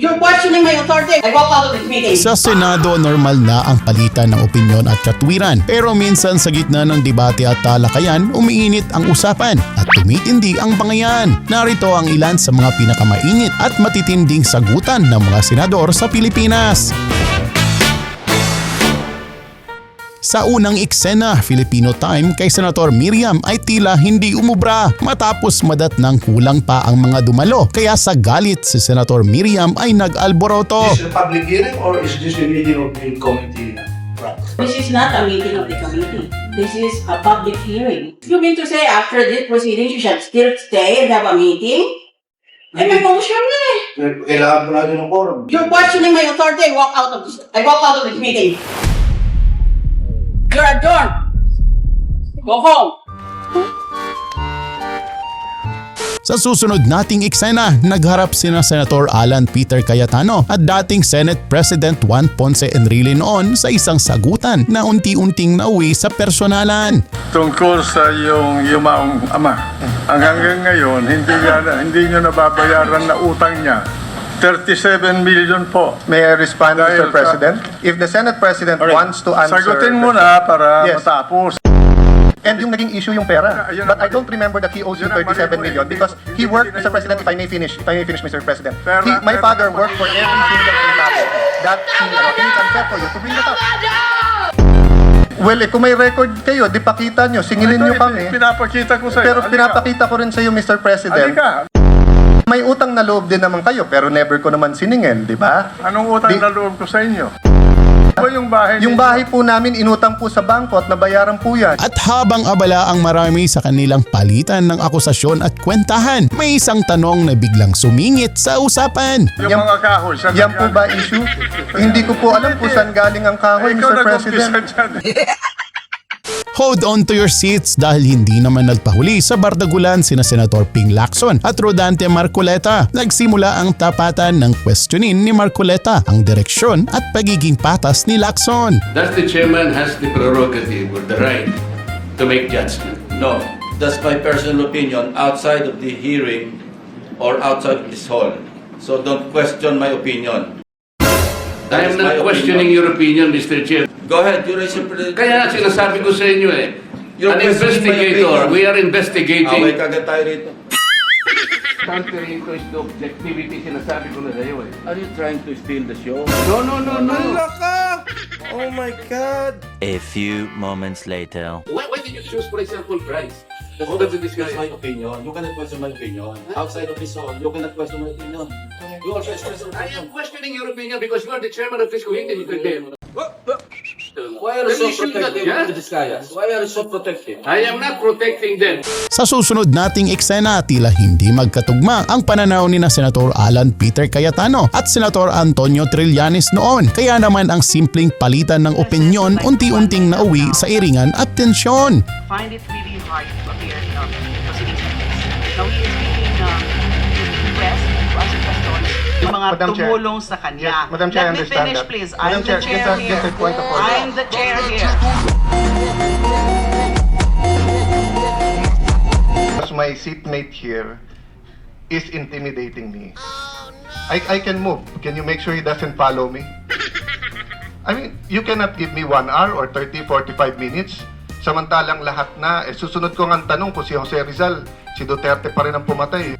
You're questioning my authority. I walk out of this meeting. Sa Senado, normal na ang palitan ng opinyon at katwiran. Pero minsan sa gitna ng debate at talakayan, umiinit ang usapan at tumitindi ang bangayan. Narito ang ilan sa mga pinakamainit at matitinding sagutan ng mga senador sa Pilipinas. Sa unang eksena, Filipino time kay Senator Miriam ay tila hindi umubra matapos madat ng kulang pa ang mga dumalo. Kaya sa galit si Senator Miriam ay nag-alboroto. Is this a public hearing or is this a meeting of the committee? This is not a meeting of the committee. This is a public hearing. You mean to say after this proceedings, you shall still stay and have a meeting? Ay, may motion na eh. Kailangan po natin ng quorum. You're questioning my authority. I walk out of this meeting. You're adjourned. Go home. Sa susunod nating eksena, nagharap sina Senator Alan Peter Cayetano at dating Senate President Juan Ponce Enrile noon sa isang sagutan na unti-unting nauwi sa personalan. Tungkol sa iyong yumaong ama, hanggang ngayon hindi nyo nababayaran na utang niya. 37 million po. May I respond, Dahil Mr. President? If the Senate President wants to answer... Sagutin mo na para Yes. matapos. And yung naging issue yung pera. Ayun But ang I don't remember that he owes you 37 million because he worked, Mr. President, if I may finish, Mr. President. My father worked for every single centavo that he, and it's unfair for you to bring that up. Well, kung may record kayo, di pakita nyo, singilin nyo kami. Pinapakita ko sa'yo. Pero pinapakita ko rin sa iyo, Mr. President. Halika. May utang na loob din naman kayo, pero never ko naman siningil, di ba? Anong utang na loob ko sa inyo? Ano yung bahay Yung ninyo? bahay po namin, inutang po sa bangko at nabayaran po yan. At habang abala ang marami sa kanilang palitan ng akusasyon at kwentahan, may isang tanong na biglang sumingit sa usapan. Yung mga kahoy. saan Yan po galing? ba issue? Hindi ko po alam kung saan galing ang kahoy, Ikaw Mr. President. nag-umpisa dyan. Hold on to your seats dahil hindi naman nagpahuli sa bardagulan sina Senator Ping Lacson at Rodante Marcoleta. Nagsimula ang tapatan ng questionin ni Marcoleta ang direksyon at pagiging patas ni Lacson. Does the chairman has the prerogative or the right to make judgment? No, that's my personal opinion outside of the hearing or outside of this hall. So don't question my opinion. I am not questioning your opinion, Mr. Chair. Go ahead, you raise your... Kaya nga sinasabi ko sa inyo eh, You're an questioning my investigator, opinion. we are Away investigating. kagad tayo rito. Contrary to the objectivity, sinasabi ko na sa'yo eh. Are you trying to steal the show? No. Oh my God! A few moments later. Why did you choose, for example, Bryce? That's my opinion. You cannot question my opinion. Outside of this hall, you cannot question my opinion. You also express your I opinion. am questioning your opinion because you are the chairman of this committee. Why are you so protective Yeah? of the Discayas? Why are you so protective? I am not protecting them. Sa susunod nating eksena, tila hindi magkatugma ang pananaw ni na Senator Alan Peter Cayetano at Senator Antonio Trillanes noon. Kaya naman ang simpleng palitan ng opinyon unti-unting nauwi sa iringan at tensyon. Find it really hard to appear in proceedings like this. Now, he is making request to ask questions. Yung mga Madam Chair. tumulong sa kanya. Yes, Madam Chair, I Let me understand finish, that. please. Madam I'm Chair, the chair just here. a point of order. I'm the chair here. Because my seatmate here is intimidating me. I can move. Can you make sure he doesn't follow me? I mean, you cannot give me 1 hour or 30, 45 minutes. Samantalang lahat na, susunod ko nga ang tanong kung si Jose Rizal, si Duterte pa rin ang pumatay.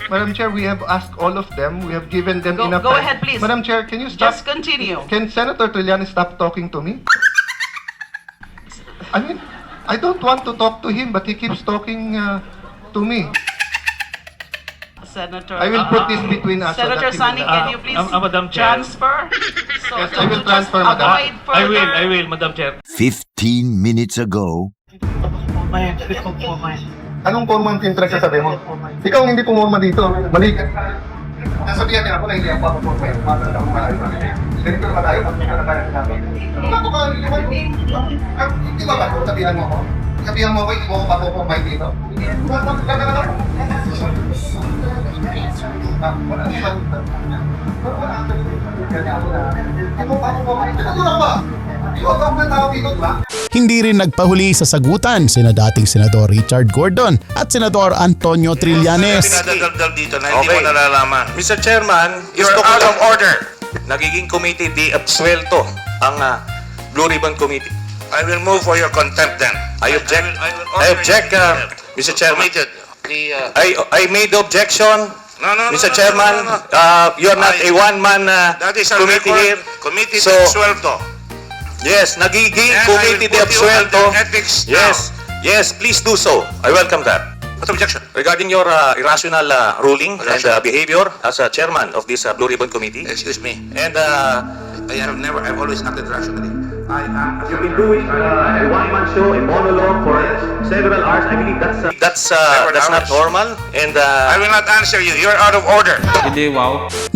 Madam Chair, we have asked all of them. We have given them Go- enough go time. ahead, please. Madam Chair, can you stop? Just continue. Can Senator Trillanes stop talking to me? I mean, I don't want to talk to him, but he keeps talking to me. Senator, I will put this between us. so Senator that he Sani, will- can you please Madam Chair. transfer? So, Yes, to I will just transfer, Madam. avoid further... I will, Madam Chair. 15 minutes ago. Anong forma ang pinagsasabi mo? Ikaw ang hindi pumorma dito. Mali ka. Nasabihan niya ako na hindi ako papapurma. Ganito naman tayo. Ano ka? Hindi ba ba? Sabihan mo ako. Sabihan mo ako, hindi mo ako papapurma dito. Ano ba? Hindi rin nagpahuli sa sagutan sina dating Senador Richard Gordon at Senador Antonio Trillanes. Pinadadaldal dito na hindi mo nalalaman. Mr. Chairman, you're out of order. Nagiging committee di absuelto ang Blue Ribbon Committee. I will move for your contempt then. I object. I object, Mr. Chairman. I made the objection. Mr. Chairman, you're not a one-man committee here. Committee di absuelto. Yes, nagiging committee de absuelto. Yes, yes, please do so. I welcome that. What objection? Regarding your irrational ruling and behavior as a chairman of this Blue Ribbon Committee. Excuse me. And I've always acted rationally. You've been doing a one-man show, a monologue for several hours. I believe that's not normal. And I will not answer you. You're out of order.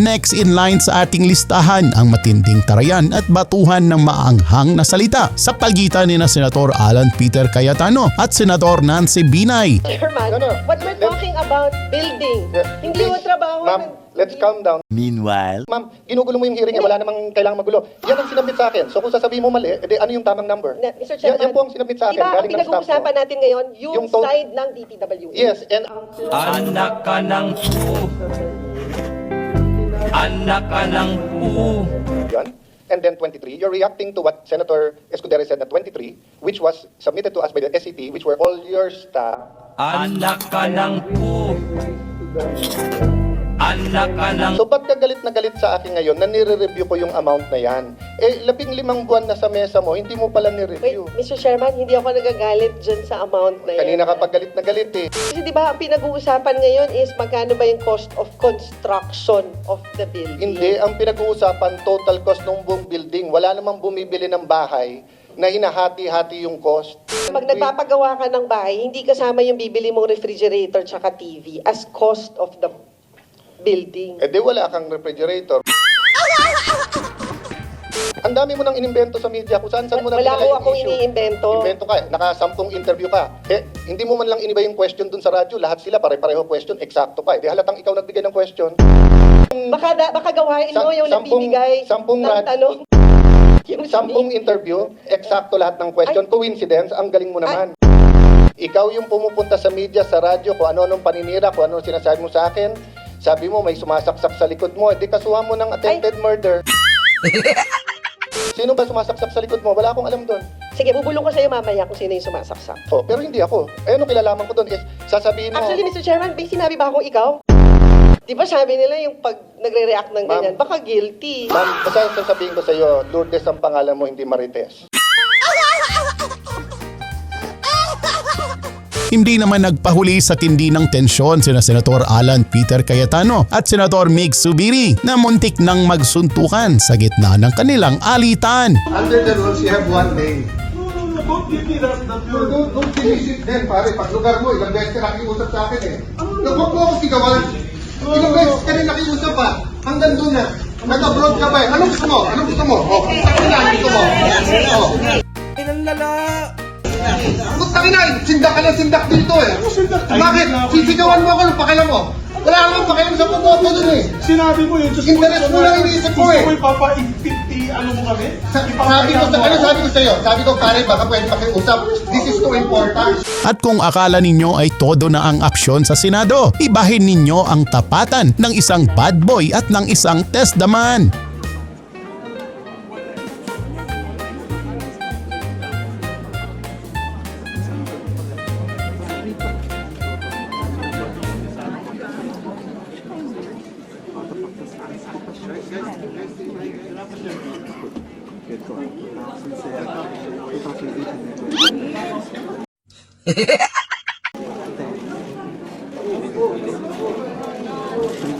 Next in line sa ating listahan ang matinding tarayan at batuhan ng maanghang na salita sa pagitan ni na Senator Alan Peter Cayetano at Senador Nancy Binay. Chairman, what we're talking about building. Hindi mo trabaho. Ma'am, let's calm down. Meanwhile, Ma'am, ginugulo mo yung hearing wala namang kailangang magulo. Yan ang sinabit sa akin. So kung sasabihin mo mali, edi ano yung tamang number? Mr. Chairman, yan po ang sinabit sa akin. Diba ang Galing ng staff ko. pinag-uusapan natin ngayon, yung Yung to- side ng DPWH? Yes, and Anak ka ng pu. Anak ka ng pu. yan. And then 23, you're reacting to what Senator Escudero said na 23, which was submitted to us by the SCT, which were all your staff. Anak ka ng pu. Anak ka ng So ba't ka galit na galit sa akin ngayon na nire-review ko yung amount na yan? 15 buwan na sa mesa mo, hindi mo pala Wait, nire-review. Mr. Chairman, hindi ako nagagalit dyan sa amount na yan. Kanina ka pa galit na galit eh. Kasi di ba ang pinag-uusapan ngayon is magkano ba yung cost of construction of the building? Hindi, ang pinag-uusapan, total cost ng buong building. Wala namang bumibili ng bahay na hinahati-hati yung cost. Pag nagpapagawa ka ng bahay, hindi kasama yung bibili mong refrigerator tsaka TV as cost of the building. Di wala kang refrigerator. Ang dami mo nang inimbento sa media kung saan-saan mo na Wala pinala ko yung akong issue. iniimbento. Invento ka, naka-10 interview ka. Hindi mo man lang iniba yung question dun sa radyo. Lahat sila pare-pareho question, eksakto ka. Di halatang ikaw nagbigay ng question. Baka gawain mo yung nagbibigay sampung ng tanong. Yung 10 interview, eksakto lahat ng question. Coincidence, ang galing mo naman. Ikaw yung pumupunta sa media, sa radyo, kung ano-anong paninira, kung ano sinasabi mo sa akin. Sabi mo, may sumasaksak sa likod mo. Di kasuhan mo ng attempted murder. Sino ba sumasaksak sa likod mo? Wala akong alam doon. Sige, bubulong ko sa'yo mamaya kung sino yung sumasaksak. Oh, pero hindi ako. Ano kilalaman ko doon is, sasabihin mo... Actually, Mr. Chairman, may sinabi ba akong ikaw? Di ba sabi nila yung pag nagre-react ng ganyan, baka guilty. Ma'am, basta sasabihin ko sa'yo, Lourdes ang pangalan mo, hindi Marites. Hindi naman nagpahuli sa tindi ng tensyon sina Senator Alan Peter Cayetano at Senator Mig Zubiri na muntik nang magsuntukan sa gitna ng kanilang alitan. Under the rules, you have one day. Don't give me that. Don't finish it then, pare. Pag lugar mo, ilang beses ka nakiusap sa akin eh. Huwag mo ako sigawan. Ilang beses ka rin nakiusap pa. Hanggang doon na. Nag-abroad ka pa eh. Anong gusto mo? Anong gusto mo? Anong gusto mo? Ilang lala! Bukta na, sindak ka lang sindak dito eh. Bakit? Sisigawan mo ako ng pakialam mo. Wala akong pakialam sa pumoto dun eh. Sinabi mo yun, Interest mo lang iniisip ko eh. ipapa-50, ano mo kami? Sabi ko sa'yo, sabi ko pare, baka pwede pakiusap. This is too important. At kung akala ninyo ay todo na ang opsyon sa Senado, ibahin ninyo ang tapatan ng isang bad boy at ng isang testdaman.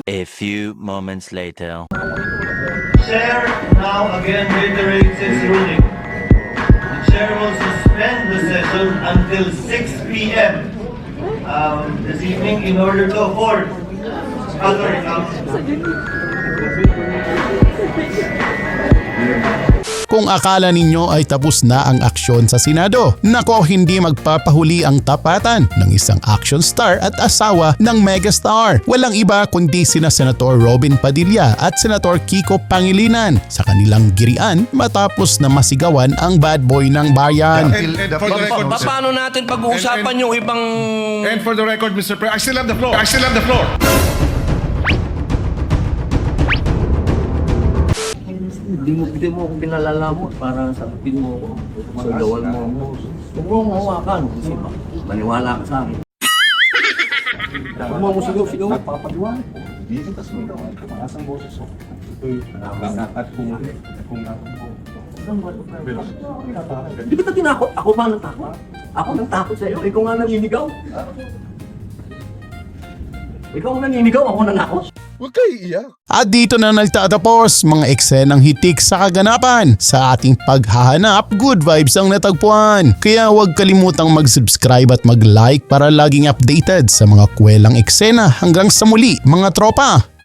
a few moments later. Chair now again reiterates its ruling. The chair will suspend the session until 6 p.m. This evening in order to afford other Kung akala ninyo ay tapos na ang aksyon sa Senado, nako hindi magpapahuli ang tapatan ng isang action star at asawa ng megastar. Walang iba kundi sina Senator Robin Padilla at Senator Kiko Pangilinan sa kanilang girian matapos na masigawan ang bad boy ng bayan. Paano natin pag-uusapan yung ibang... And for the record, Mr. President, I still have the floor. I still have the floor. Hindi mo ako pinalalamot para sabihin mo ako. Sagawan mo ako. Huwag mo akong hawakan kasi maniwala ka sa akin. Huwag mo ako sigaw-sigaw. Papadiwala ko. Dito ka sigaw. Asang boses ko. At kung di ba ito tinakot? Ako ba nang takot? Ako nang takot sa'yo. Ikaw nga naninigaw. Ikaw ang naninigaw, ako nanakot. Huwag kayo iiyak. At dito na nagtatapos mga eksenang hitik sa kaganapan. Sa ating paghahanap, good vibes ang natagpuan. Kaya huwag kalimutang mag-subscribe at mag-like para laging updated sa mga kwelang eksena. Hanggang sa muli mga tropa!